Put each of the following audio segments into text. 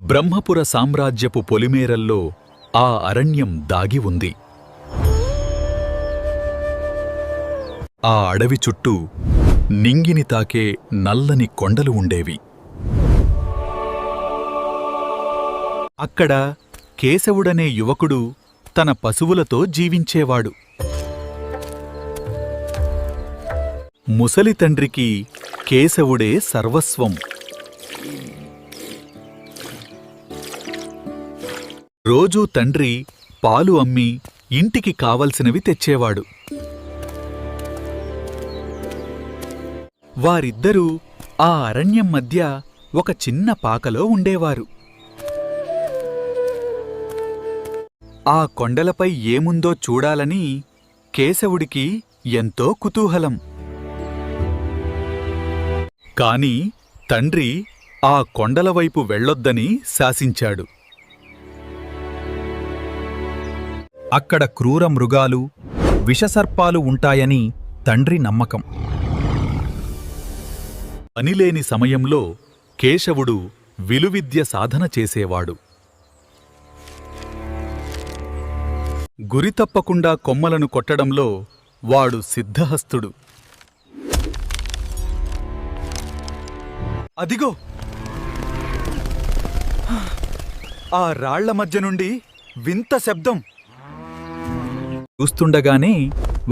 బ్రహ్మపుర సామ్రాజ్యపు పొలిమేరల్లో ఆ అరణ్యం దాగి ఉంది. ఆ అడవి చుట్టూ నింగిని తాకే నల్లని కొండలు ఉండేవి. అక్కడ కేశవుడనే యువకుడు తన పశువులతో జీవించేవాడు. ముసలి తండ్రికి కేశవుడే సర్వస్వం. రోజూ తండ్రి పాలు అమ్మి ఇంటికి కావలసినవి తెచ్చేవాడు. వారిద్దరూ ఆ అరణ్యం మధ్య ఒక చిన్న పాకలో ఉండేవారు. ఆ కొండలపై ఏముందో చూడాలని కేశవుడికి ఎంతో కుతూహలం. కాని తండ్రి ఆ కొండలవైపు వెళ్ళొద్దని శాసించాడు. అక్కడ క్రూర మృగాలు, విషసర్పాలు ఉంటాయని తండ్రి నమ్మకం. పనిలేని సమయంలో కేశవుడు విలువిద్య సాధన చేసేవాడు. గురితప్పకుండా కొమ్మలను కొట్టడంలో వాడు సిద్ధహస్తుడు. అదిగో ఆ రాళ్ల మధ్య నుండి వింత శబ్దం. చూస్తుండగానే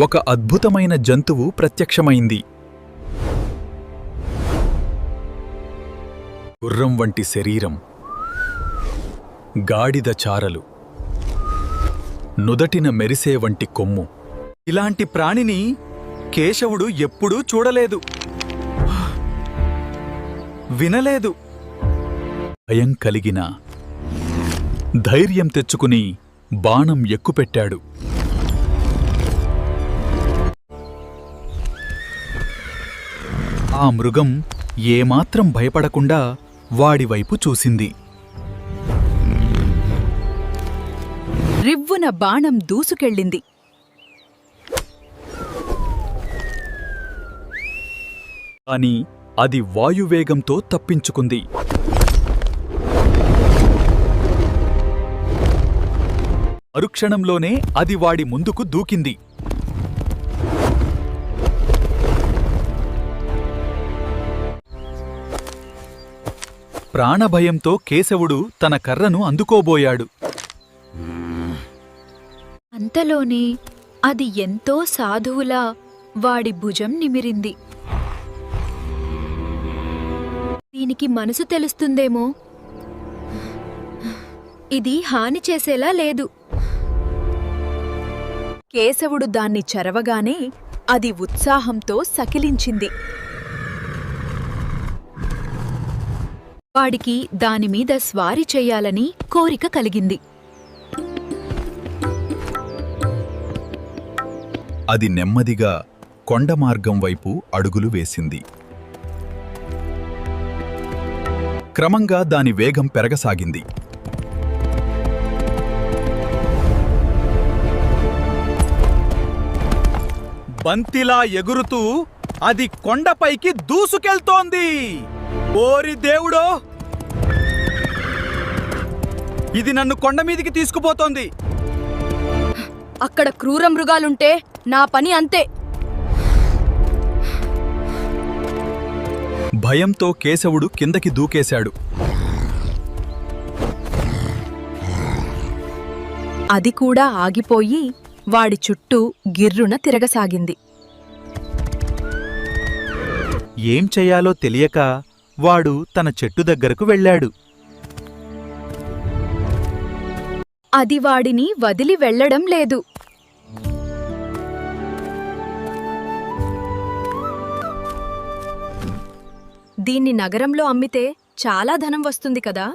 ఒక అద్భుతమైన జంతువు ప్రత్యక్షమైంది. గుర్రం వంటి శరీరం, గాడిద చారలు, నుదటిన మెరిసే వంటి కొమ్ము. ఇలాంటి ప్రాణిని కేశవుడు ఎప్పుడూ చూడలేదు, వినలేదు. భయం కలిగిన ధైర్యం తెచ్చుకుని బాణం ఎక్కుపెట్టాడు. ఆ మృగం ఏమాత్రం భయపడకుండా వాడివైపు చూసింది. రివ్వున బాణం దూసుకెళ్ళింది. కాని అది వాయువేగంతో తప్పించుకుంది. మరుక్షణంలోనే అది వాడి ముందుకు దూకింది. ప్రాణభయంతో కేశవుడు తన కర్రను అందుకోబోయాడు. అంతలోనే అది ఎంతో సాధువులా వాడి భుజం నిమిరింది. దీనికి మనసు తెలుస్తుందేమో, ఇది హాని చేసేలా లేదు. కేశవుడు దాన్ని చెరవగానే అది ఉత్సాహంతో సకిలించింది. వాడికి దానిమీద స్వారీ చెయ్యాలని కోరిక కలిగింది. అది నెమ్మదిగా కొండమార్గం వైపు అడుగులు వేసింది. క్రమంగా దాని వేగం పెరగసాగింది. బంతిలా ఎగురుతూ అది కొండపైకి దూసుకెళ్తోంది. ఓరి దేవుడో, ఇది నన్ను కొండమీదికి తీసుకుపోతోంది. అక్కడ క్రూర మృగాలుంటే నా పని అంతే. భయంతో కేశవుడు కిందకి దూకేశాడు. అది కూడా ఆగిపోయి వాడి చుట్టూ గిర్రున తిరగసాగింది. ఏం చెయ్యాలో తెలియక వాడు తన చెట్టు దగ్గరకు వెళ్ళాడు. అది వాడిని వదిలి వెళ్లడం లేదు. దీన్ని నగరంలో అమ్మితే చాలా ధనం వస్తుంది కదా.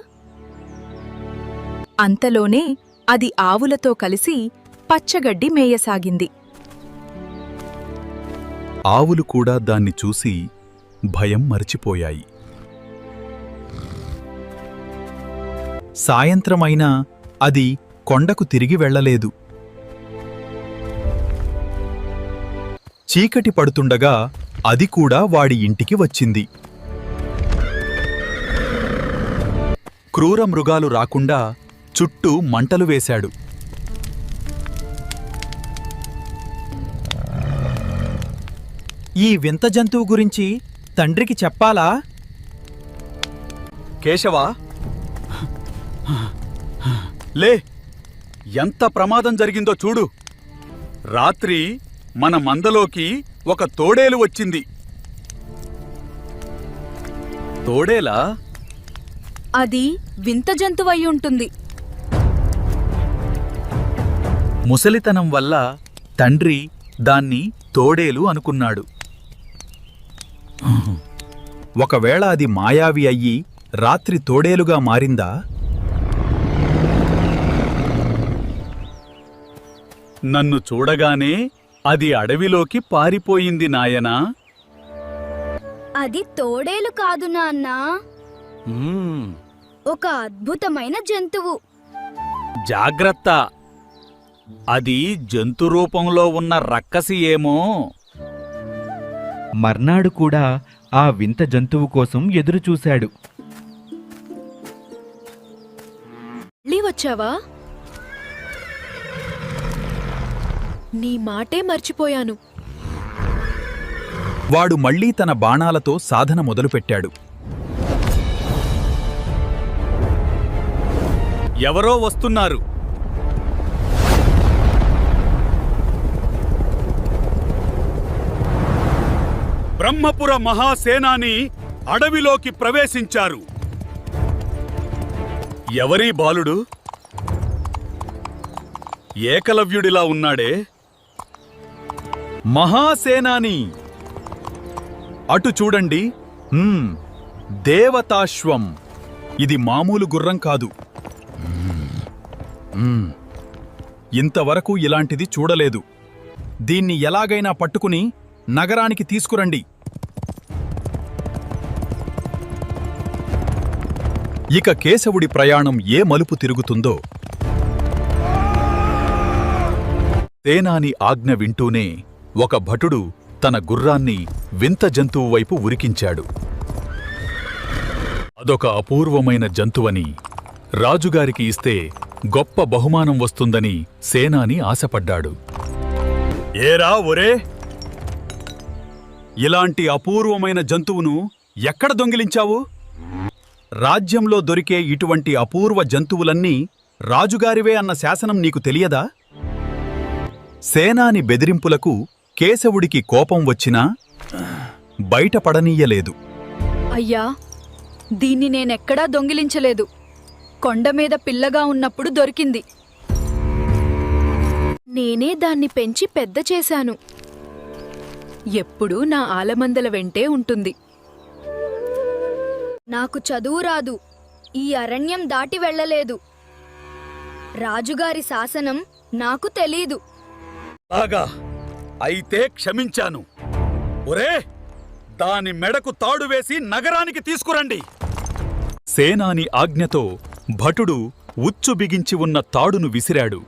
అంతలోనే అది ఆవులతో కలిసి పచ్చగడ్డి మేయసాగింది. ఆవులు కూడా దాన్ని చూసి భయం మరచిపోయాయి. సాయంత్రమైనా అది కొండకు తిరిగి వెళ్ళలేదు. చీకటి పడుతుండగా అది కూడా వాడి ఇంటికి వచ్చింది. క్రూర మృగాలు రాకుండా చుట్టూ మంటలు వేశాడు. ఈ వింత జంతువు గురించి తండ్రికి చెప్పాలా? కేశవా, లే, ఎంత ప్రమాదం జరిగిందో చూడు. రాత్రి మన మందలోకి ఒక తోడేలు వచ్చింది. తోడేలా? అది వింత జంతువై ఉంటుంది. ముసలితనం వల్ల తండ్రి దాన్ని తోడేలు అనుకున్నాడు. ఒకవేళ అది మాయావి అయ్యి రాత్రి తోడేలుగా మారిందా? నన్ను చూడగానే అది అడవిలోకి పారిపోయింది నాయనా. అది తోడేలు కాదు నాన్నా, ఒక అద్భుతమైన జంతువు. జాగ్రత్త, అది జంతు రూపంలో ఉన్న రక్కసి ఏమో. మర్నాడు కూడా ఆ వింత జంతువు కోసం ఎదురుచూశాడు. మళ్ళీ వచ్చావా? నీ మాటే మర్చిపోయాను. వాడు మళ్లీ తన బాణాలతో సాధన మొదలుపెట్టాడు. ఎవరో వస్తున్నారు. బ్రహ్మపుర మహాసేనాని అడవిలోకి ప్రవేశించారు. ఎవరీ బాలుడు? ఏకలవ్యుడిలా ఉన్నాడే. మహాసేనాని! అటు చూడండి. దేవతాశ్వం. ఇది మామూలు గుర్రం కాదు. ఇంతవరకు ఇలాంటిది చూడలేదు. దీన్ని ఎలాగైనా పట్టుకుని నగరానికి తీసుకురండి. ఇక కేశవుడి ప్రయాణం ఏ మలుపు తిరుగుతుందో. సేనాని ఆజ్ఞ వింటూనే ఒక భటుడు తన గుర్రాన్ని వింత జంతువు వైపు ఉరికించాడు. అదొక అపూర్వమైన జంతువని, రాజుగారికి ఇస్తే గొప్ప బహుమానం వస్తుందని సేనాని ఆశపడ్డాడు. ఏరా ఒరే, ఇలాంటి అపూర్వమైన జంతువును ఎక్కడ దొంగిలించావు? రాజ్యంలో దొరికే ఇటువంటి అపూర్వ జంతువులన్నీ రాజుగారివే అన్న శాసనం నీకు తెలియదా? సేనాని బెదిరింపులకు కేశవుడికి కోపం వచ్చినా బయటపడనీయలేదు. అయ్యా, దీన్ని నేనెక్కడా దొంగిలించలేదు. కొండమీద పిల్లగా ఉన్నప్పుడు దొరికింది. నేనే దాన్ని పెంచి పెద్ద చేశాను. ఎప్పుడూ నా ఆలమందల వెంటే ఉంటుంది. నాకు చదువు రాదు, ఈ అరణ్యం దాటి వెళ్ళలేదు. రాజుగారి శాసనం నాకు తెలీదు. బాగా అయితే క్షమించాను. ఒరే, దాని మెడకు తాడు వేసి నగరానికి తీసుకురండి. సేనాని ఆజ్ఞతో భటుడు ఉచ్చు బిగించి ఉన్న తాడును విసిరాడు.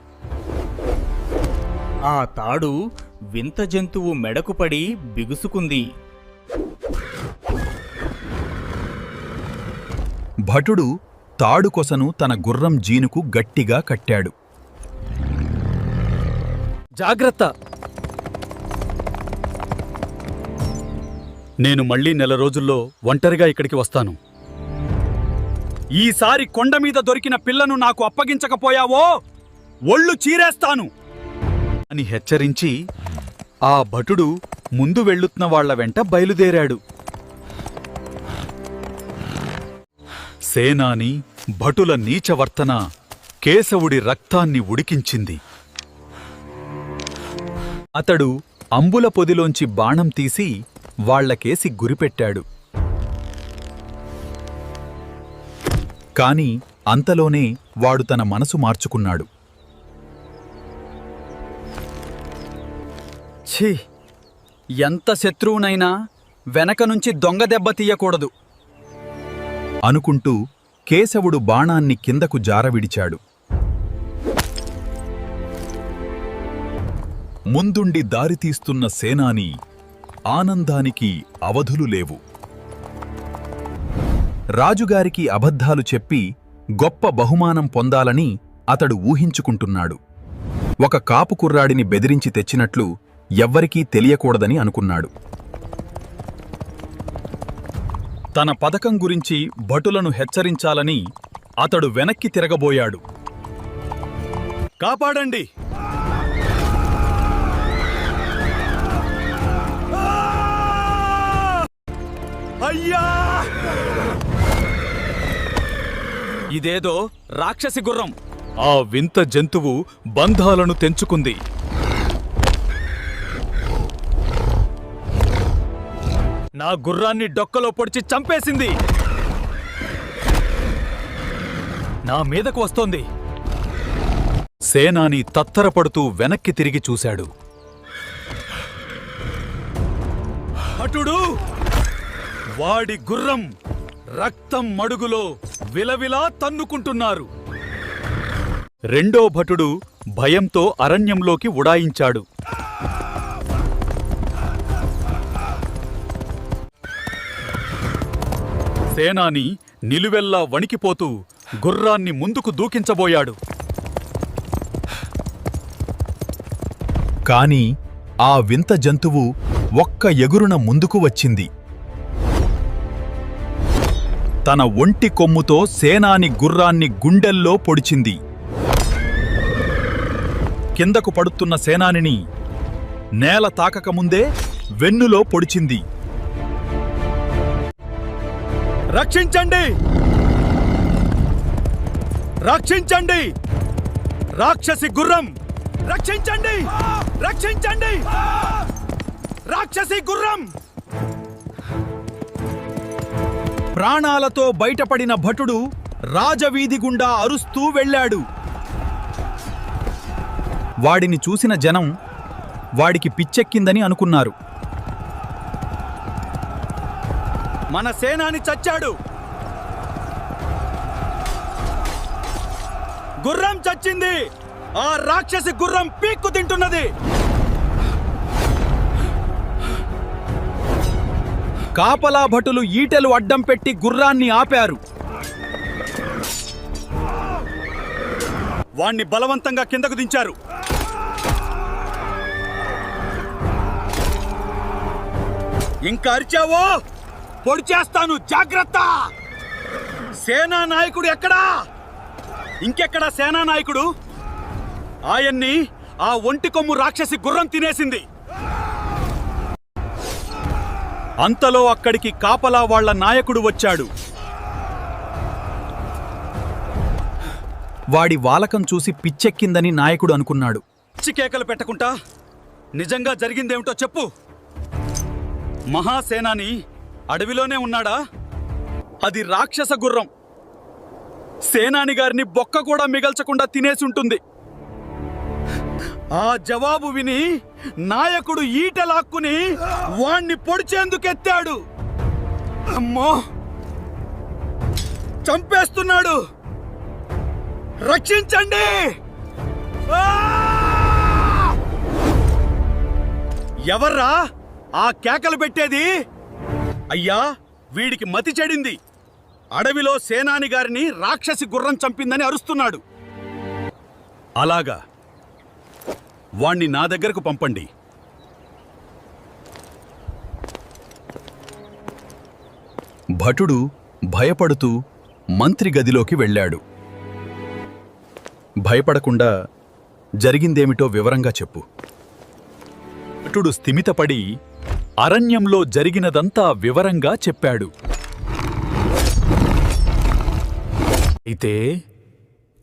ఆ తాడు వింత జంతువు మెడకు పడి బిగుసుకుంది. భటుడు తాడు కొసను తన గుర్రం జీనుకు గట్టిగా కట్టాడు. జాగ్రత్త! నేను మళ్ళీ నెల రోజుల్లో ఒంటరిగా ఇక్కడికి వస్తాను. ఈసారి కొండమీద దొరికిన పిల్లను నాకు అప్పగించకపోయావో ఒళ్ళు చీరేస్తాను అని హెచ్చరించి ఆ భటుడు ముందు వెళ్ళుతున్న వాళ్ల వెంట బయలుదేరాడు. సేనాని భటుల నీచవర్తన కేశవుడి రక్తాన్ని ఉడికించింది. అతడు అంబుల పొదిలోంచి బాణం తీసి వాళ్లకేసి గురిపెట్టాడు. కాని అంతలోనే వాడు తన మనసు మార్చుకున్నాడు. ఛీ! ఎంత శత్రువునైనా వెనక నుంచి దొంగ దెబ్బ తీయకూడదు అనుకుంటూ కేశవుడు బాణాన్ని కిందకు జారవిడిచాడు. ముందుండి దారితీస్తున్న సేనాని ఆనందానికి అవధులు లేవు. రాజుగారికి అబద్ధాలు చెప్పి గొప్ప బహుమానం పొందాలని అతడు ఊహించుకుంటున్నాడు. ఒక కాపు కుర్రాడిని బెదిరించి తెచ్చినట్లు ఎవ్వరికీ తెలియకూడదని అనుకున్నాడు. తన పథకం గురించి భటులను హెచ్చరించాలని అతడు వెనక్కి తిరగబోయాడు. కాపాడండి! అయ్యా! ఇదేదో రాక్షసి గుర్రం. ఆ వింత జంతువు బంధాలను తెంచుకుంది. నా గుర్రాన్ని డొక్కలో పొడిచి చంపేసింది. నా మీదకు వస్తోంది. సేనాని తత్తరపడుతూ వెనక్కి తిరిగి చూశాడు. భటుడు! వాడి గుర్రం రక్తం మడుగులో విలవిలా తన్నుకుంటున్నారు. రెండో భటుడు భయంతో అరణ్యంలోకి ఉడాయించాడు. సేనాని నిలువెల్లా వణికిపోతూ గుర్రాన్ని ముందుకు దూకించబోయాడు. కాని ఆ వింత జంతువు ఒక్క ఎగురున ముందుకు వచ్చింది. తన ఒంటి కొమ్ముతో సేనాని గుర్రాన్ని గుండెల్లో పొడిచింది. కిందకు పడుతున్న సేనానిని నేల తాకకముందే వెన్నులో పొడిచింది. రక్షించండి! రక్షించండి! రాక్షసి గుర్రం! రక్షించండి! రక్షించండి! రాక్షసి గుర్రం! ప్రాణాలతో బయటపడిన భటుడు రాజవీధి గుండా అరుస్తూ వెళ్ళాడు. వాడిని చూసిన జనం వాడికి పిచ్చెక్కిందని అనుకున్నారు. మన సేనాని చచ్చాడు! గుర్రం చచ్చింది! ఆ రాక్షసి గుర్రం పీక్కు తింటున్నది! కాపలా భటులు ఈటెలు అడ్డం పెట్టి గుర్రాన్ని ఆపారు. వాణ్ణి బలవంతంగా కిందకు దించారు. ఇంకా అరిచావో పొడిచేస్తాను, జాగ్రత్త! సేనా నాయకుడు ఎక్కడా? ఇంకెక్కడా సేనా నాయకుడు? ఆయన్ని ఆ ఒంటి కొమ్ము రాక్షసి గుర్రం తినేసింది. అంతలో అక్కడికి కాపలా వాళ్ల నాయకుడు వచ్చాడు. వాడి వాలకం చూసి పిచ్చెక్కిందని నాయకుడు అనుకున్నాడు. చికేకలు పెట్టకుండా నిజంగా జరిగిందేమిటో చెప్పు. మహాసేనాని అడవిలోనే ఉన్నాడా? అది రాక్షస గుర్రం. సేనాని గారిని బొక్క కూడా మిగల్చకుండా తినేసుంటుంది. ఆ జవాబు విని నాయకుడు ఈట లాక్కుని వాణ్ణి పొడిచేందుకెత్తాడు. అమ్మో! చంపేస్తున్నాడు! రక్షించండి! ఎవర్రా ఆ కేకలు పెట్టేది? అయ్యా, వీడికి మతి చెడింది. అడవిలో సేనాని గారిని రాక్షసి గుర్రం చంపిందని అరుస్తున్నాడు. అలాగా, వాణ్ణి నా దగ్గరకు పంపండి. భటుడు భయపడుతూ మంత్రి గదిలోకి వెళ్ళాడు. భయపడకుండా జరిగిందేమిటో వివరంగా చెప్పు. భటుడు స్థిమితపడి అరణ్యంలో జరిగినదంతా వివరంగా చెప్పాడు. అయితే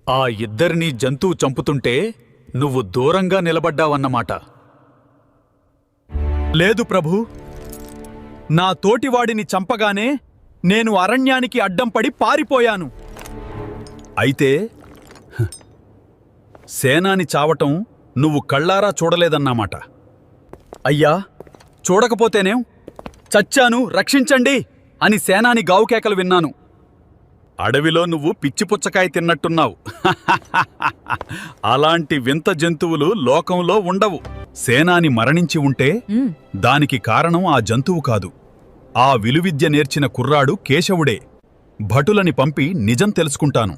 ఆ ఇద్దరినీ జంతువు చంపుతుంటే నువ్వు దూరంగా నిలబడ్డావన్నమాట. లేదు ప్రభూ, నా తోటివాడిని చంపగానే నేను అరణ్యానికి అడ్డంపడి పారిపోయాను. అయితే సేనాని చావటం నువ్వు కళ్ళారా చూడలేదన్నమాట. అయ్యా, చూడకపోతేనేం? చచ్చాను, రక్షించండి అని సేనాని గావుకేకలు విన్నాను. అడవిలో నువ్వు పిచ్చిపుచ్చకాయ తిన్నట్టున్నావు. అలాంటి వింత జంతువులు లోకంలో ఉండవు. సేనాని మరణించి ఉంటే దానికి కారణం ఆ జంతువు కాదు, ఆ విలువిద్య నేర్చిన కుర్రాడు కేశవుడే. భటులని పంపి నిజం తెలుసుకుంటాను.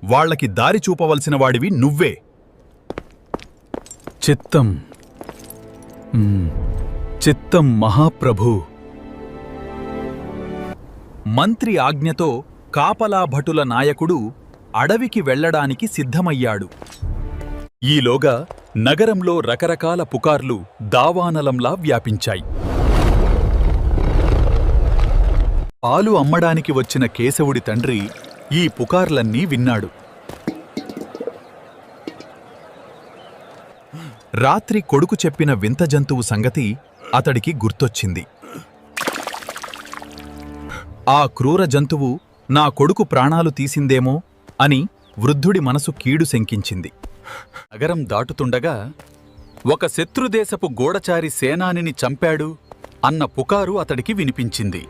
వాళ్ళకి దారి చూపవలసిన వాడివి నువ్వే. చిత్తం చిత్తం మహాప్రభూ. మంత్రి ఆజ్ఞతో కాపలా భటుల నాయకుడు అడవికి వెళ్లడానికి సిద్ధమయ్యాడు. ఈలోగా నగరంలో రకరకాల పుకార్లు దావానలంలా వ్యాపించాయి. పాలు అమ్మడానికి వచ్చిన కేశవుడి తండ్రి ఈ పుకార్లన్నీ విన్నాడు. రాత్రి కొడుకు చెప్పిన వింత జంతువు సంగతి అతడికి గుర్తొచ్చింది. ఆ క్రూర జంతువు నా కొడుకు ప్రాణాలు తీసిందేమో అని వృద్ధుడి మనసు కీడు శంకించింది. నగరం దాటుతుండగా ఒక శత్రుదేశపు గూఢచారి సేనానిని చంపాడు అన్న పుకారు అతడికి వినిపించింది.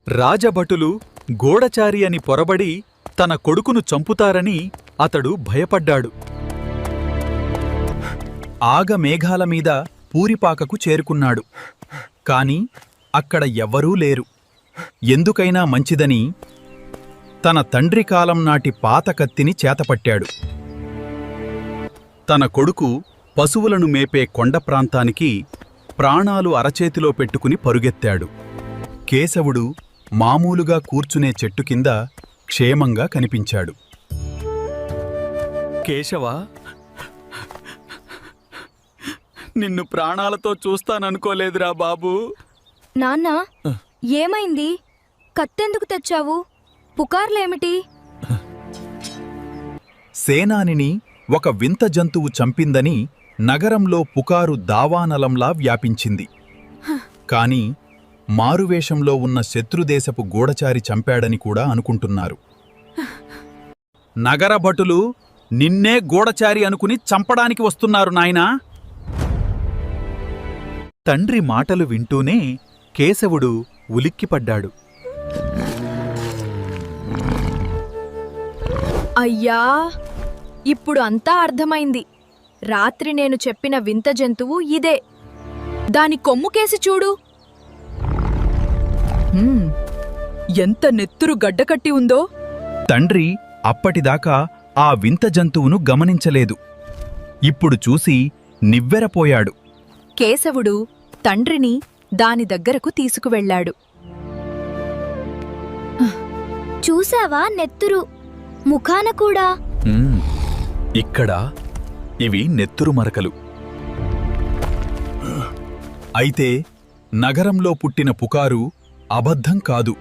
రాజభటులు గూఢచారి అని పొరబడి తన కొడుకును చంపుతారని అతడు భయపడ్డాడు. ఆగమేఘాల మీద పూరిపాకకు చేరుకున్నాడు. కాని అక్కడ ఎవ్వరూ లేరు. ఎందుకైనా మంచిదని తన తండ్రి కాలం నాటి పాత కత్తిని చేతపట్టాడు. తన కొడుకు పశువులను మేపే కొండ ప్రాంతానికి ప్రాణాలు అరచేతిలో పెట్టుకుని పరుగెత్తాడు. కేశవుడు మామూలుగా కూర్చునే చెట్టు కింద క్షేమంగా కనిపించాడు. కేశవా, నిన్ను ప్రాణాలతో చూస్తాననుకోలేదురా బాబూ. నాన్న ఏమైంది? కత్తెందుకు తెచ్చావు? పుకార్లేమిటి? సేనానిని ఒక వింత జంతువు చంపిందని నగరంలో పుకారు దావానలంలా వ్యాపించింది. కాని మారువేషంలో ఉన్న శత్రుదేశపు గూఢచారి చంపాడని కూడా అనుకుంటున్నారు. నగరభటులు నిన్నే గూఢచారి అనుకుని చంపడానికి వస్తున్నారు నాయనా. తండ్రి మాటలు వింటూనే కేశవుడు ఉలిక్కిపడ్డాడు. అయ్యా, ఇప్పుడు అంతా అర్థమైంది. రాత్రి నేను చెప్పిన వింత జంతువు ఇదే. దాని కొమ్ముకేసి చూడు. ఎంత నెత్తురు గడ్డకట్టి ఉందో. తండ్రి అప్పటిదాకా ఆ వింత జంతువును గమనించలేదు. ఇప్పుడు చూసి నివ్వెరపోయాడు. కేశవుడు తండ్రిని దాని దగ్గరకు తీసుకువెళ్ళాడు. చూసావా నెత్తురు? ముఖాన కూడా. ఇక్కడ ఇవి నెత్తురు మరకలు. అయితే నగరంలో పుట్టిన పుకారు అబద్ధం కాదు.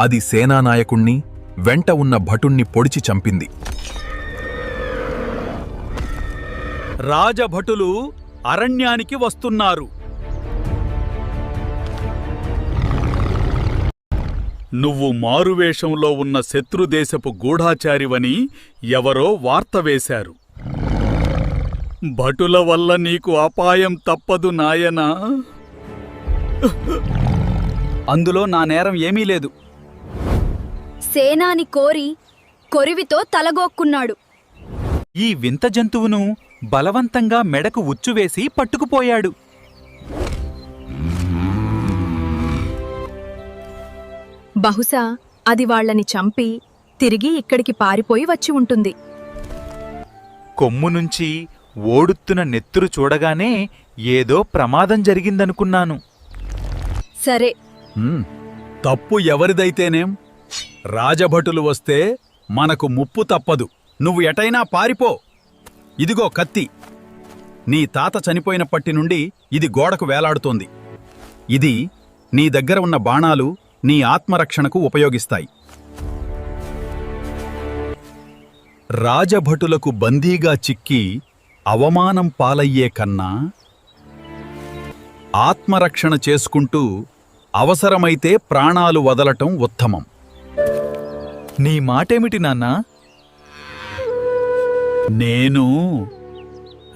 అది సేనానాయకుణ్ణి, వెంట ఉన్న భటుణ్ణి పొడిచి చంపింది. రాజభటులు అరణ్యానికి వస్తున్నారు. నువ్వు మారువేషంలో ఉన్న శత్రుదేశపు గూఢాచారివని ఎవరో వార్త వేశారు. భటుల వల్ల నీకు అపాయం తప్పదు నాయనా. అందులో నా నేరం ఏమీ లేదు. సేనాని కొరివితో తలగోక్కున్నాడు. ఈ వింత జంతువును బలవంతంగా మెడకు ఉచ్చువేసి పట్టుకుపోయాడు. బహుశా అది వాళ్ళని చంపి తిరిగి ఇక్కడికి పారిపోయి వచ్చి ఉంటుంది. కొమ్ము నుంచి ఓడుతున్న నెత్తురు చూడగానే ఏదో ప్రమాదం జరిగిందనుకున్నాను. సరే, తప్పు ఎవరిదైతేనేం, రాజభటులు వస్తే మనకు ముప్పు తప్పదు. నువ్వు ఎటైనా పారిపో. ఇదిగో కత్తి. నీ తాత చనిపోయినప్పటి నుండి ఇది గోడకు వేలాడుతోంది. ఇది నీ దగ్గర ఉన్న బాణాలు నీ ఆత్మరక్షణకు ఉపయోగిస్తాయి. రాజభటులకు బందీగా చిక్కి అవమానం పాలయ్యే కన్నా ఆత్మరక్షణ చేసుకుంటూ అవసరమైతే ప్రాణాలు వదలటం ఉత్తమం. నీ మాటేమిటి నాన్నా? నేను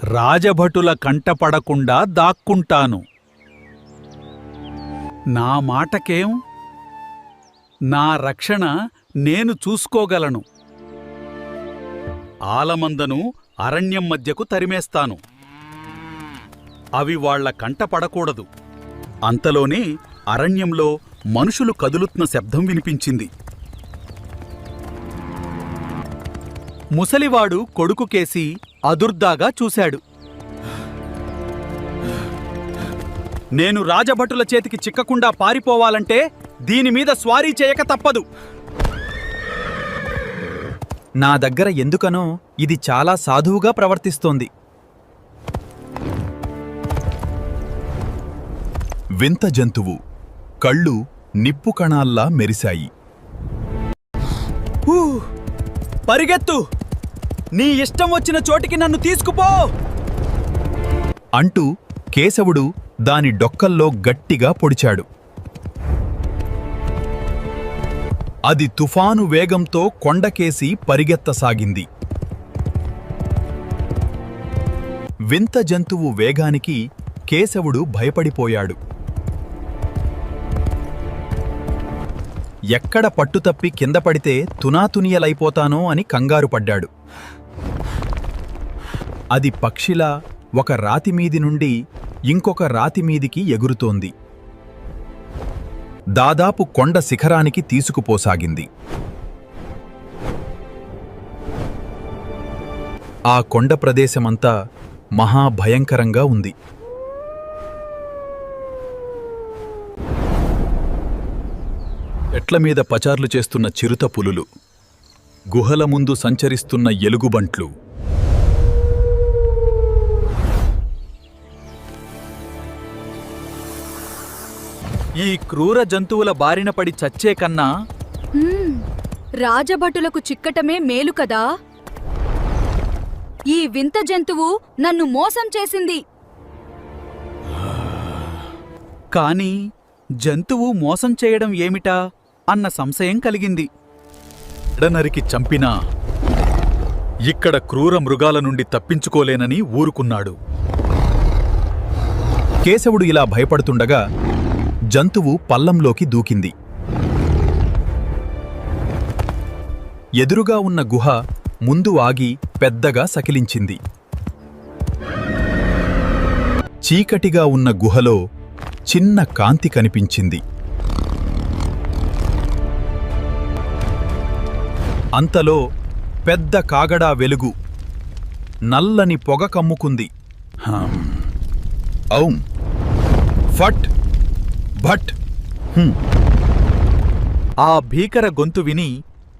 రాజభటుల కంటపడకుండా దాక్కుంటాను. నా మాటకేం? నా రక్షణ నేను చూసుకోగలను. ఆలమందను అరణ్యం మధ్యకు తరిమేస్తాను. అవి వాళ్ల కంటపడకూడదు. అంతలోనే అరణ్యంలో మనుషులు కదులుతున్న శబ్దం వినిపించింది. ముసలివాడు కొడుకుకేసి అదుర్దాగా చూశాడు. నేను రాజభటుల చేతికి చిక్కకుండా పారిపోవాలంటే దీనిమీద స్వారీ చేయక తప్పదు. నా దగ్గర ఎందుకనో ఇది చాలా సాధువుగా ప్రవర్తిస్తోంది. వింత జంతువు కళ్ళు నిప్పు కణాల్లా మెరిశాయి. పరిగెత్తు! నీ ఇష్టం వచ్చిన చోటికి నన్ను తీసుకుపో! అంటూ కేశవుడు దాని డొక్కల్లో గట్టిగా పొడిచాడు. అది తుఫాను వేగంతో కొండకేసి పరిగెత్తసాగింది. వింత జంతువు వేగానికి కేశవుడు భయపడిపోయాడు. ఎక్కడ పట్టుతప్పి కింద పడితే తునాతునియలైపోతానో అని కంగారుపడ్డాడు. అది పక్షిలా ఒక రాతిమీది నుండి ఇంకొక రాతిమీదికి ఎగురుతోంది. దాదాపు కొండ శిఖరానికి తీసుకుపోసాగింది. ఆ కొండ ప్రదేశమంతా మహాభయంకరంగా ఉంది. ఎట్ల మీద పచార్లు చేస్తున్న చిరుత పులులు, గుహల ముందు సంచరిస్తున్న ఎలుగుబంట్లు, ఈ క్రూర జంతువుల బారిన పడి చచ్చే కన్నా రాజభటులకు చిక్కటమే మేలు కదా. ఈ వింత జంతువు నన్ను మోసం చేసింది. కాని జంతువు మోసం చేయడం ఏమిటా అన్న సంశయం కలిగింది. ఎడనరికి చంపినా ఇక్కడ క్రూర మృగాల నుండి తప్పించుకోలేనని ఊరుకున్నాడు. కేశవుడు ఇలా భయపడుతుండగా జంతువు పల్లంలోకి దూకింది. ఎదురుగా ఉన్న గుహ ముందు ఆగి పెద్దగా సకిలించింది. చీకటిగా ఉన్న గుహలో చిన్న కాంతి కనిపించింది. అంతలో పెద్ద కాగడా వెలుగు నల్లని పొగ కమ్ముకుంది. ఔం ఫట్ భట్. ఆ భీకర గొంతు విని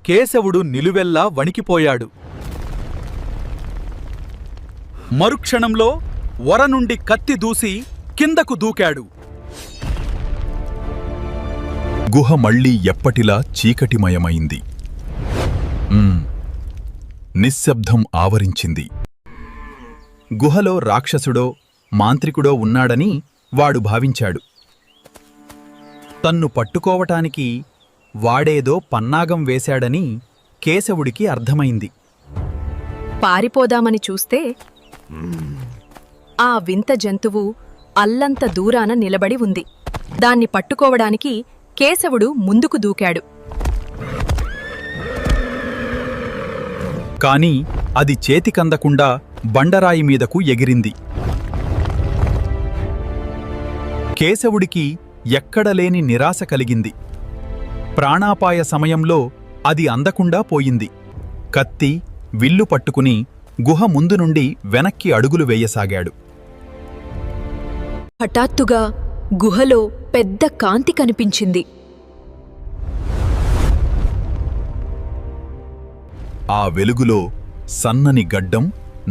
కేశవుడు నిలువెల్లా వణికిపోయాడు. మరుక్షణంలో వర నుండి కత్తి దూసి కిందకు దూకాడు. గుహ మళ్లీ ఎప్పటిలా చీకటిమయమైంది. నిశ్శబ్దం ఆవరించింది. గుహలో రాక్షసుడో మాంత్రికుడో ఉన్నాడని వాడు భావించాడు. తన్ను పట్టుకోవటానికి వాడేదో పన్నాగం వేశాడని కేశవుడికి అర్థమైంది. పారిపోదామని చూస్తే ఆ వింత జంతువు అల్లంత దూరాన నిలబడి ఉంది. దాన్ని పట్టుకోవడానికి కేశవుడు ముందుకు దూకాడు. కాని అది చేతికందకుండా బండరాయి మీదకు ఎగిరింది. కేశవుడికి ఎక్కడలేని నిరాశ కలిగింది. ప్రాణాపాయ సమయంలో అది అందకుండా పోయింది. కత్తి, విల్లు పట్టుకుని గుహ ముందు నుండి వెనక్కి అడుగులు వేయసాగాడు. హఠాత్తుగా గుహలో పెద్ద కాంతి కనిపించింది. ఆ వెలుగులో సన్నని గడ్డం,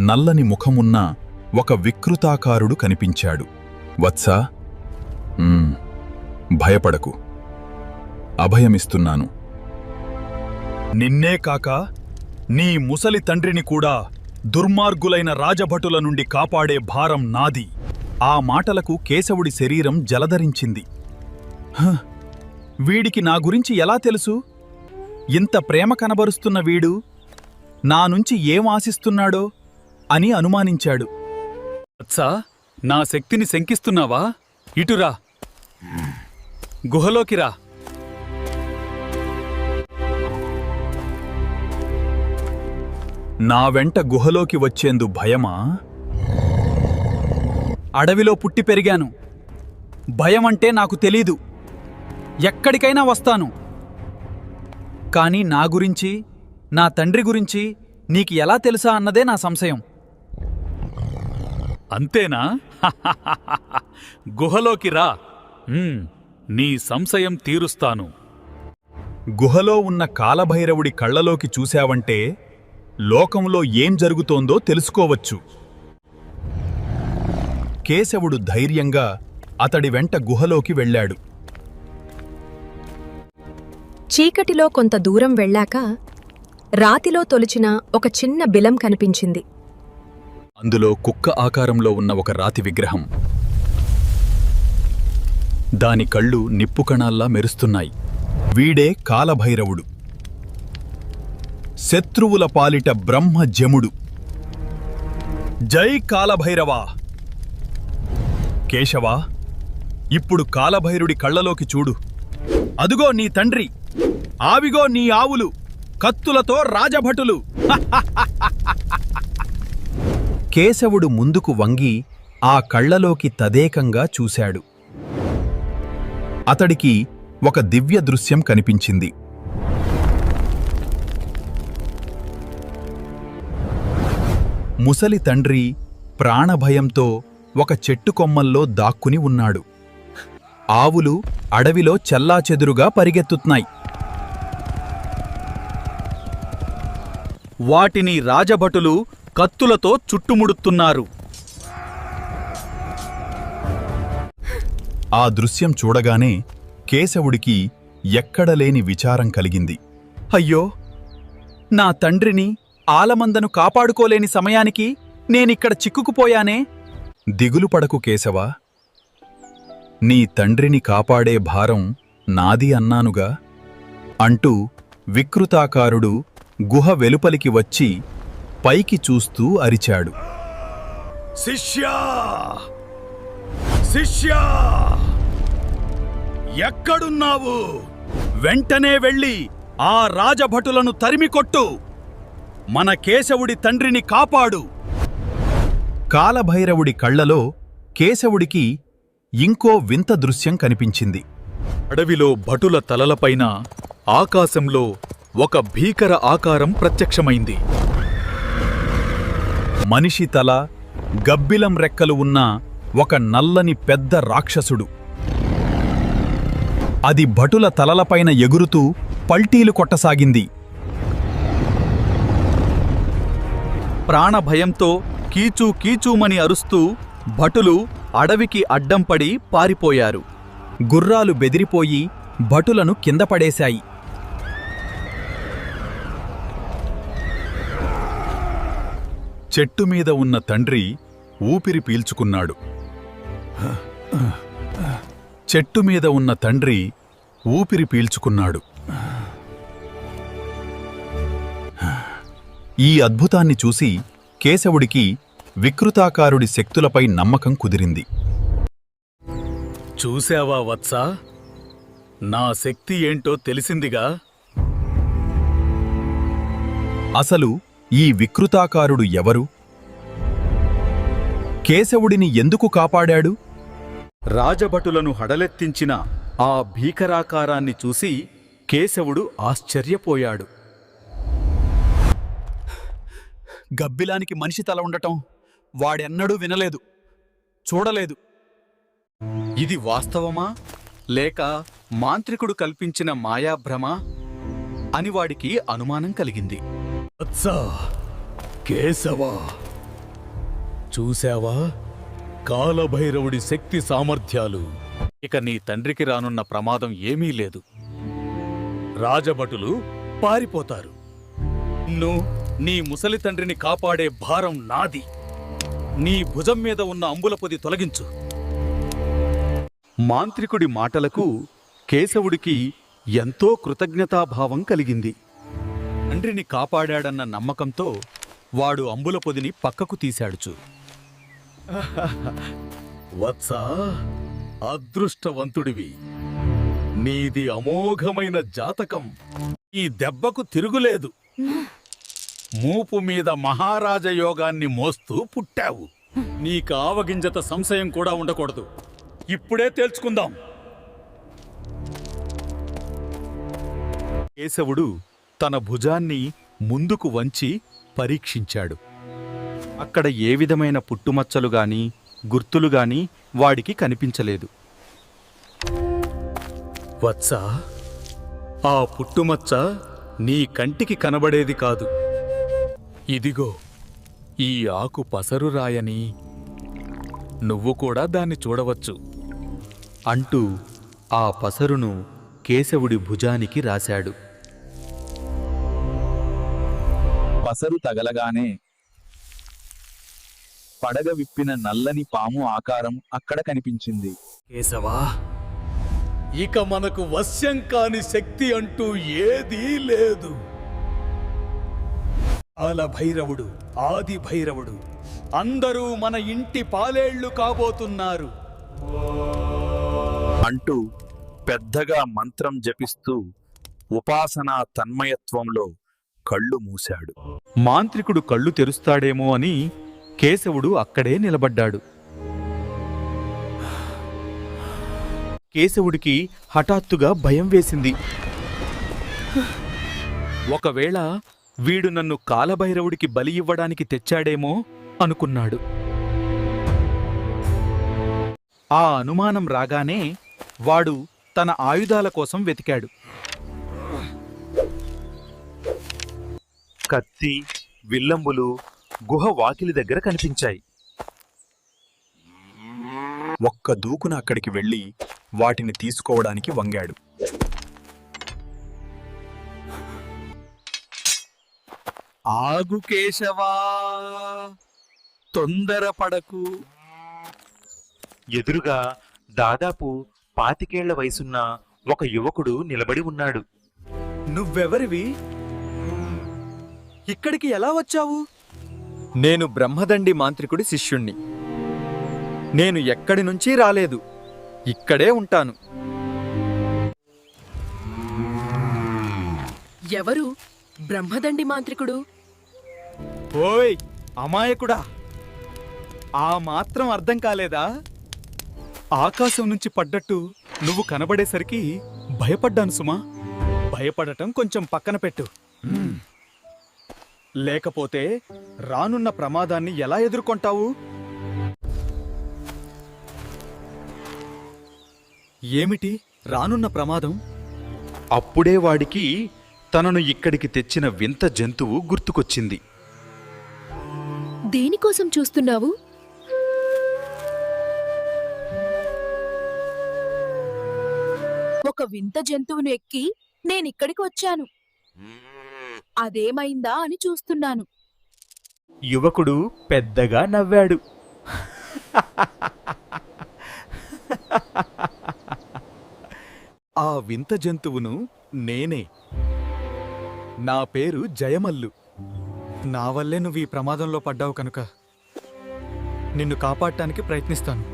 నల్లని ముఖమున్న ఒక వికృతాకారుడు కనిపించాడు. వత్సా, భయపడకు, అభయమిస్తున్నాను. నిన్నే కాక నీ ముసలి తండ్రిని కూడా దుర్మార్గులైన రాజభటుల నుండి కాపాడే భారం నాది. ఆ మాటలకు కేశవుడి శరీరం జలధరించింది. వీడికి నా గురించి ఎలా తెలుసు? ఇంత ప్రేమ కనబరుస్తున్న వీడు నా నుంచి ఏం ఆశిస్తున్నాడో అని అనుమానించాడు. అచ్చా, నా శక్తిని శంకిస్తున్నావా? ఇటురా, గుహలోకి రా. నా వెంట గుహలోకి వచ్చేందు భయమా? అడవిలో పుట్టి పెరిగాను. భయమంటే నాకు తెలీదు. ఎక్కడికైనా వస్తాను. కాని నా గురించి, నా తండ్రి గురించి నీకు ఎలా తెలుసా అన్నదే నా సంశయం. అంతేనా? గుహలోకి రా. నీ సంశయం తీరుస్తాను. గుహలో ఉన్న కాలభైరవుడి కళ్ళలోకి చూశావంటే లోకంలో ఏం జరుగుతోందో తెలుసుకోవచ్చు. కేశవుడు ధైర్యంగా అతడి వెంట గుహలోకి వెళ్ళాడు. చీకటిలో కొంత దూరం వెళ్ళాక రాతిలో తొలిచిన ఒక చిన్న బిలం కనిపించింది. అందులో కుక్క ఆకారంలో ఉన్న ఒక రాతి విగ్రహం. దాని కళ్ళు నిప్పు కణాల్లా మెరుస్తున్నాయి. వీడే కాలభైరవుడు, శత్రువుల పాలిట బ్రహ్మజముడు. జై కాలభైరవా! కేశవా, ఇప్పుడు కాలభైరుడి కళ్ళలోకి చూడు. అదుగో నీ తండ్రి, ఆవిగో నీ ఆవులు, కత్తులతో రాజభటులు. కేశవుడు ముందుకు వంగి ఆ కళ్ళలోకి తదేకంగా చూశాడు. అతడికి ఒక దివ్య దృశ్యం కనిపించింది. ముసలి తండ్రి ప్రాణభయంతో ఒక చెట్టు కొమ్మల్లో దాక్కుని ఉన్నాడు. ఆవులు అడవిలో చెల్లాచెదురుగా పరిగెత్తుతున్నాయి. వాటిని రాజభటులు కత్తులతో చుట్టుముడుతున్నారు. ఆ దృశ్యం చూడగానే కేశవుడికి ఎక్కడలేని విచారం కలిగింది. అయ్యో, నా తండ్రిని ఆలమందను కాపాడుకోలేని సమయానికి నేనిక్కడ చిక్కుకుపోయానే. దిగులు పడకు కేశవా, నీ తండ్రిని కాపాడే భారం నాది అన్నానుగా అంటూ వికృతాకారుడు గుహ వెలుపలికి వచ్చి పైకి చూస్తూ అరిచాడు. శిష్యా! శిష్యా! ఎక్కడున్నావు? వెంటనే వెళ్ళి ఆ రాజభటులను తరిమికొట్టు! మన కేశవుడి తండ్రిని కాపాడు! కాలభైరవుడి కళ్లలో కేశవుడికి ఇంకో వింత దృశ్యం కనిపించింది. అడవిలో భటుల తలలపైన ఆకాశంలో ఒక భీకర ఆకారం ప్రత్యక్షమైంది. మనిషి తల, గబ్బిలం రెక్కలు ఉన్న ఒక నల్లని పెద్ద రాక్షసుడు. అది భటుల తలలపైన ఎగురుతూ పల్టీలు కొట్టసాగింది. ప్రాణభయంతో కీచూ కీచూమని అరుస్తూ భటులు అడవికి అడ్డంపడి పారిపోయారు. గుర్రాలు బెదిరిపోయి భటులను కింద పడేశాయి. చెట్టుమీద ఉన్న తండ్రి ఊపిరి పీల్చుకున్నాడు. చెట్టుమీద ఉన్న తండ్రి ఊపిరి పీల్చుకున్నాడు. ఈ అద్భుతాన్ని చూసి కేశవుడికి వికృతాకారుడి శక్తులపై నమ్మకం కుదిరింది. చూశావా వత్సా, నా శక్తి ఏంటో తెలిసిందిగా. అసలు ఈ వికృతాకారుడు ఎవరు? కేశవుడిని ఎందుకు కాపాడాడు? రాజభటులను హడలెత్తించిన ఆ భీకరాకారాన్ని చూసి కేశవుడు ఆశ్చర్యపోయాడు. గబ్బిలానికి మనిషి తల ఉండటం వాడెన్నడూ వినలేదు, చూడలేదు. ఇది వాస్తవమా లేక మాంత్రికుడు కల్పించిన మాయాభ్రమ అని వాడికి అనుమానం కలిగింది. వత్సా, కేశవా, చూశావా కాలభైరవుడి శక్తి సామర్థ్యాలు? ఇక నీ తండ్రికి రానున్న ప్రమాదం ఏమీ లేదు. రాజభటులు పారిపోతారు. నీ ముసలి తండ్రిని కాపాడే భారం నాది. నీ భుజం మీద ఉన్న అంబుల పొది తొలగించు. మాంత్రికుడి మాటలకు కేశవుడికి ఎంతో కృతజ్ఞతాభావం కలిగింది. తండ్రిని కాపాడాడన్న నమ్మకంతో వాడు అంబుల పొదిని పక్కకు తీశాడుచు. వత్సా, అదృష్టవంతుడివి. నీది అమోఘమైన జాతకం. ఈ దెబ్బకు తిరుగులేదు. మూపు మీద మహారాజయోగాన్ని మోస్తూ పుట్టావు. నీకు ఆవగింజత సంశయం కూడా ఉండకూడదు. ఇప్పుడే తేల్చుకుందాం. కేశవుడు తన భుజాన్ని ముందుకు వంచి పరీక్షించాడు. అక్కడ ఏ విధమైన పుట్టుమచ్చలు గాని గుర్తులు గాని వాడికి కనిపించలేదు. వత్సా, ఆ పుట్టుమచ్చ నీ కంటికి కనబడేది కాదు. ఇదిగో ఈ ఆకు పసరు రాయని నువ్వు కూడా దాన్ని చూడవచ్చు అంటూ ఆ పసరును కేశవుడి భుజానికి రాశాడు. పసరు తగలగానే పడగ విప్పిన నల్లని పాము ఆకారం అక్కడ కనిపించింది. కేశవా, ఇక మనకు వశ్యం కాని శక్తి అంటూ ఏదీ లేదు. భైరవుడు, ఆది భైరవుడు అందరూ మన ఇంటి పాలేళ్లు కాబోతున్నారు అంటూ పెద్దగా మంత్రం జపిస్తూ ఉపాసనా తన్మయత్వంలో కళ్ళు మూశాడు. మాంత్రికుడు కళ్ళు తెరుస్తాడేమో అని కేశవుడు అక్కడే నిలబడ్డాడు. కేశవుడికి హఠాత్తుగా భయం వేసింది. ఒకవేళ వీడు నన్ను కాలభైరవుడికి బలి ఇవ్వడానికి తెచ్చాడేమో అనుకున్నాడు. ఆ అనుమానం రాగానే వాడు తన ఆయుధాల కోసం వెతికాడు. కత్తి, విల్లంబులు గుహ వాకిలి దగ్గర కనిపించాయి. ఒక్క దూకున అక్కడికి వెళ్ళి వాటిని తీసుకోవడానికి వంగాడు. ఆగు కేశవా, తొందరపడకు. ఎదురుగా దాదాపు 25 వయసున్న ఒక యువకుడు నిలబడి ఉన్నాడు. నువ్వెవరివి? ఇక్కడికి ఎలా వచ్చావు? నేను బ్రహ్మదండి మాంత్రికుడి శిష్యుణ్ణి. నేను ఎక్కడి నుంచి రాలేదు, ఇక్కడే ఉంటాను. ఎవరు బ్రహ్మదండి మాంత్రికుడు? ఓయ్ అమాయకుడా, ఆ మాత్రం అర్థం కాలేదా? ఆకాశం నుంచి పడ్డట్టు నువ్వు కనబడేసరికి భయపడ్డాను సుమా. భయపడటం కొంచెం పక్కన పెట్టు. లేకపోతే రానున్న ప్రమాదాన్ని ఎలా ఎదుర్కొంటావు? ఏమిటి రానున్న ప్రమాదం? అప్పుడే వాడికి తనను ఇక్కడికి తెచ్చిన వింత జంతువు గుర్తుకొచ్చింది. దేనికోసం చూస్తున్నావు? ఒక వింత జంతువును ఎక్కి నేనిక్కడికి వచ్చాను. అదేమైందా అని చూస్తున్నాను. యువకుడు పెద్దగా నవ్వాడు. ఆ వింత జంతువును నేనే. నా పేరు జయమల్లు. నా వల్లే నువ్వు ఈ ప్రమాదంలో పడ్డావు కనుక నిన్ను కాపాడటానికి ప్రయత్నిస్తాను.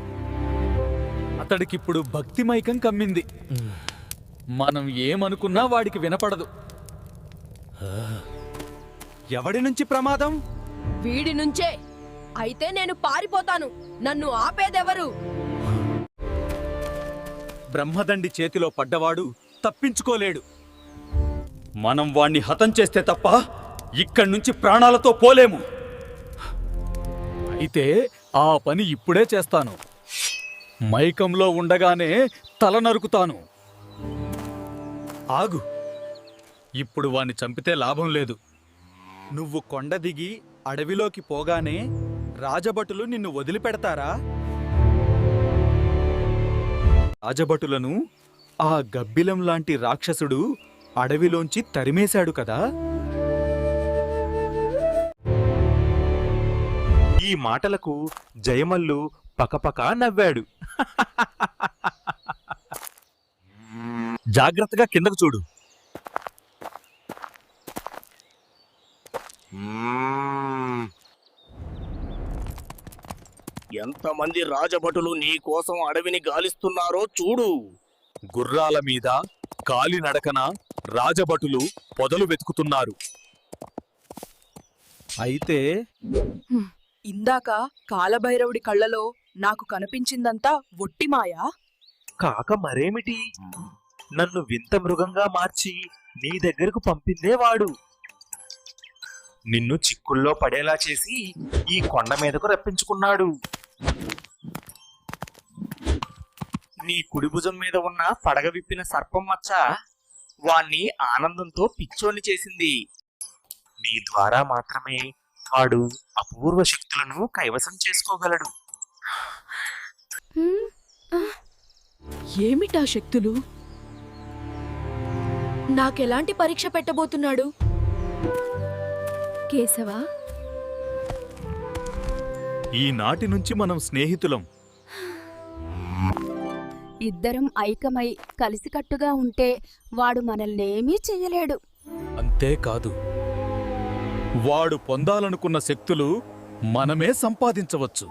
అతడికిప్పుడు భక్తిమైకం కమ్మింది. మనం ఏమనుకున్నా వాడికి వినపడదు. ఎవడి నుంచి ప్రమాదం? వీడి నుంచే. అయితే నేను పారిపోతాను. నన్ను ఆపేదెవరు? బ్రహ్మదండి చేతిలో పడ్డవాడు తప్పించుకోలేడు. మనం వాణ్ణి హతం చేస్తే తప్ప ఇక్కడి నుంచి ప్రాణాలతో పోలేము. అయితే ఆ పని ఇప్పుడే చేస్తాను. మైకంలో ఉండగానే తల నరుకుతాను. ఆగు. ఇప్పుడు వాణ్ణి చంపితే లాభం లేదు. నువ్వు కొండ దిగి అడవిలోకి పోగానే రాజభటులు నిన్ను వదిలిపెడతారా? రాజభటులను ఆ గబ్బిలం లాంటి రాక్షసుడు అడవిలోంచి తరిమేశాడు కదా. ఈ మాటలకు జయమల్లు పకపకా నవ్వాడు. జాగ్రత్తగా కిందకు చూడు. ఎంతమంది రాజభటులు నీ కోసం అడవిని గాలిస్తున్నారో చూడు. గుర్రాల మీద కాలినడకన రాజభటులు పొదలు వెతుకుతున్నారు. అయితే ఇందాక కాలభైరవుడి కళ్ళలో నాకు కనిపించిందంతా ఒట్టిమాయా? కాక మరేమిటి, నన్ను వింత మృగంగా మార్చి నీ దగ్గరకు పంపిందే వాడు. నిన్ను చిక్కుల్లో పడేలా చేసి ఈ కొండ మీదకు రప్పించుకున్నాడు. నీ కుడి భుజం మీద ఉన్న పడగ విప్పిన సర్పం మచ్చ వాణ్ణి ఆనందంతో పిచ్చోని చేసింది. నీ ద్వారా మాత్రమే వాడు అపూర్వ శక్తులను కైవసం చేసుకోగలడు. ఏమిటా శక్తులు? నాకెలాంటి పరీక్ష పెట్టబోతున్నాడు? కేశవా, ఈనాటి నుంచి మనం స్నేహితులం. ఇద్దరం ఐకమై కలిసికట్టుగా ఉంటే వాడు మనల్నేమీ చెయ్యలేడు. అంతేకాదు, వాడు పొందాలనుకున్న శక్తులు మనమే సంపాదించవచ్చు.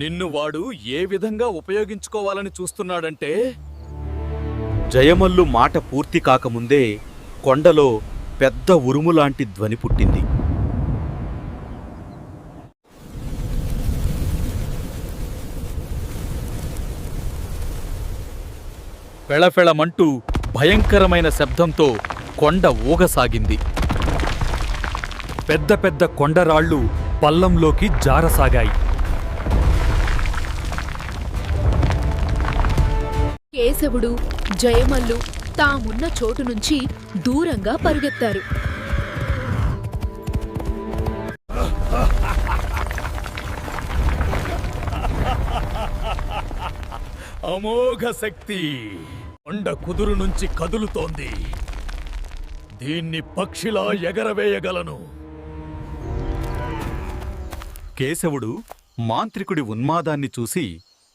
నిన్ను వాడు ఏ విధంగా ఉపయోగించుకోవాలని చూస్తున్నాడంటే, జయమల్లు మాట పూర్తి కాకముందే కొండలో పెద్ద ఉరుములాంటి ధ్వని పుట్టింది. ఫెళఫెళమంటూ భయంకరమైన శబ్దంతో కొండ ఊగసాగింది. పెద్ద పెద్ద కొండరాళ్ళు పల్లంలోకి జారసాగాయి. కేశవుడు, జయమల్లు తామున్న చోటు నుంచి దూరంగా పరుగెత్తారు. అమోఘ శక్తి కొండ కుదురు నుంచి కదులుతోంది. దీన్ని పక్షిలా ఎగరవేయగలను. కేశవుడు మాంత్రికుడి ఉన్మాదాన్ని చూసి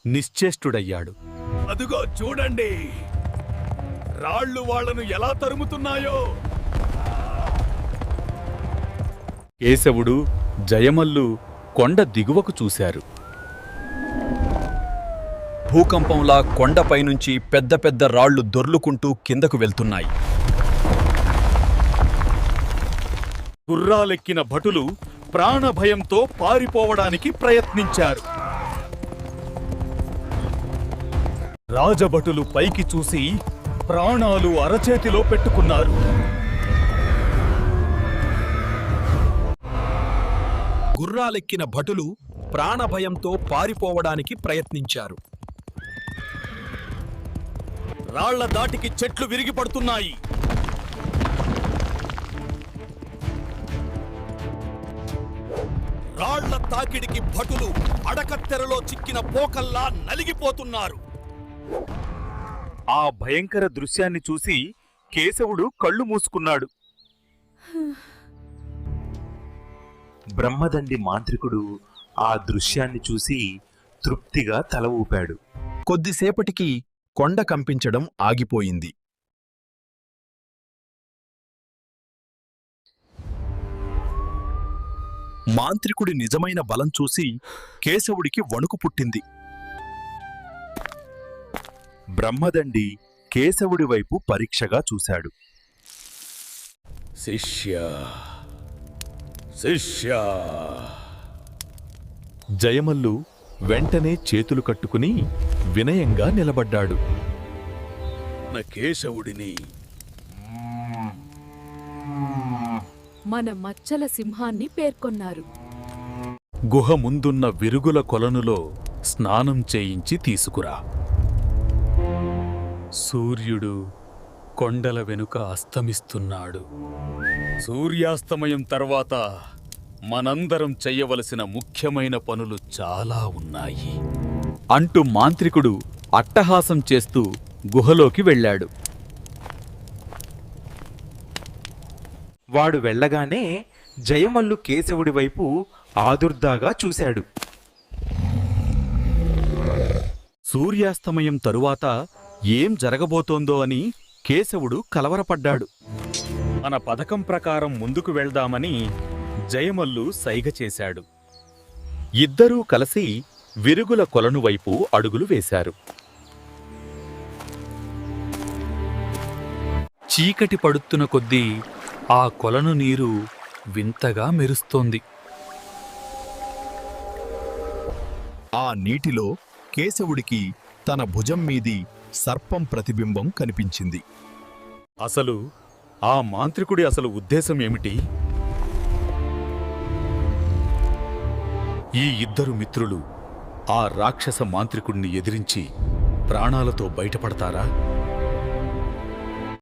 నిశ్చేష్టుడయ్యాడు. అదుగో చూడండి, రాళ్ళు వాళ్లను ఎలా తరుముతున్నాయో. కేశవుడు, జయమల్లు కొండ దిగువకు చూశారు. భూకంపంలా కొండపైనుంచి పెద్ద పెద్ద రాళ్లు దొర్లుకుంటూ కిందకు వెళ్తున్నాయి. గుర్రాలెక్కిన భటులు ప్రాణభయంతో పారిపోవడానికి ప్రయత్నించారు. రాజభటులు పైకి చూసి ప్రాణాలు అరచేతిలో పెట్టుకున్నారు. గుర్రాలెక్కిన భటులు ప్రాణభయంతో పారిపోవడానికి ప్రయత్నించారు. రాళ్ల దాటికి చెట్లు విరిగి పడుతున్నాయి. రాళ్ల తాకిడికి భటులు అడకత్తెరలో చిక్కిన పోకల్లా నలిగిపోతున్నారు. ఆ భయంకర దృశ్యాన్ని చూసి కేశవుడు కళ్ళు మూసుకున్నాడు. బ్రహ్మదండి మాంత్రికుడు ఆ దృశ్యాన్ని చూసి తృప్తిగా తల ఊపాడు. కొద్దిసేపటికి కొండ కంపించడం ఆగిపోయింది. మాంత్రికుడి నిజమైన బలం చూసి కేశవుడికి వణుకు పుట్టింది. బ్రహ్మదండి కేశవుడి వైపు పరీక్షగా చూశాడు. శిష్య శిష్య. జయమల్లు వెంటనే చేతులు కట్టుకుని వినయంగా నిలబడ్డాడు. నా కేశవుడిని మన మచ్చల సింహాన్ని పేర్కొన్నారు. గుహ ముందున్న విరుగుల కొలనులో స్నానం చేయించి తీసుకురా. సూర్యుడు కొండల వెనుక అస్తమిస్తున్నాడు. సూర్యాస్తమయం తర్వాత మనందరం చెయ్యవలసిన ముఖ్యమైన పనులు చాలా ఉన్నాయి అంటూ మాంత్రికుడు అట్టహాసం చేస్తూ గుహలోకి వెళ్ళాడు. వాడు వెళ్ళగానే జయమల్లు కేశవుడి వైపు ఆదుర్దాగా చూశాడు. సూర్యాస్తమయం తరువాత ఏం జరగబోతోందో అని కేశవుడు కలవరపడ్డాడు. మన పథకం ప్రకారం ముందుకు వెళ్దామని జయమల్లు సైగ చేశాడు. ఇద్దరూ కలిసి విరుగుల కొలను వైపు అడుగులు వేశారు. చీకటి పడుతున్న కొద్దీ ఆ కొలను నీరు వింతగా మెరుస్తోంది. ఆ నీటిలో కేశవుడికి తన భుజం మీది సర్పం ప్రతిబింబం కనిపించింది. అసలు ఆ మాంత్రికుడి అసలు ఉద్దేశం ఏమిటి? ఈ ఇద్దరు మిత్రులు ఆ రాక్షస మాంత్రికుడిని ఎదిరించి ప్రాణాలతో బయటపడతారా?